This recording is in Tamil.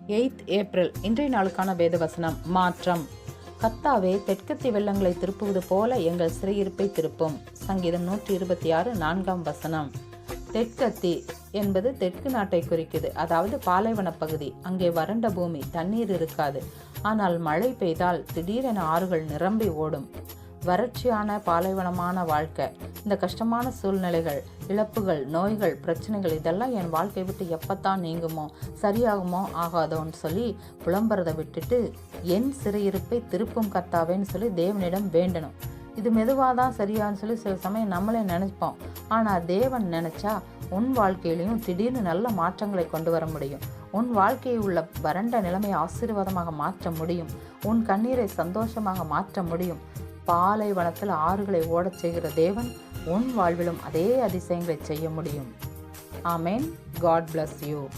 8th ஏப்ரல் இன்றைய நாளுக்கான வேத வசனம். மாற்றம். கர்த்தாவே, தெற்கத்தி வெள்ளங்களை திருப்புவது போல எங்கள் சிறையிருப்பை திருப்பும். சங்கீதம் 126 4ஆம் வசனம். தெற்கத்தி என்பது தெற்கு நாட்டை குறிக்குது. அதாவது பாலைவன பகுதி. அங்கே வறண்ட பூமி, தண்ணீர் இருக்காது. ஆனால் மழை பெய்தால் திடீரென ஆறுகள் நிரம்பி ஓடும். வறட்சியான பாலைவனமான வாழ்க்கை. இந்த கஷ்டமான சூழ்நிலைகள், இழப்புகள், நோய்கள், பிரச்சனைகள் இதெல்லாம் என் வாழ்க்கை விட்டு எப்பத்தான் நீங்குமோ, சரியாகுமோ ஆகாதோன்னு சொல்லி புலம்புறதை விட்டுட்டு என் சிறையிருப்பை திருப்பும் கர்த்தாவேன்னு சொல்லி தேவனிடம் வேண்டணும். இது மெதுவாக தான் சரியான்னு சொல்லி சில சமயம் நம்மளே நினைப்போம். ஆனால் தேவன் நினைச்சா உன் வாழ்க்கையிலையும் திடீர்னு நல்ல மாற்றங்களை கொண்டு வர முடியும். உன் வாழ்க்கையில் உள்ள வறண்ட நிலைமையை ஆசீர்வாதமாக மாற்ற முடியும். உன் கண்ணீரை சந்தோஷமாக மாற்ற முடியும். பாலைவனத்தில் ஆறுகளை ஓடச் செய்கிற தேவன் உன் வாழ்விலும் அதே அதிசயங்களை செய்ய முடியும். ஆமேன். God bless you.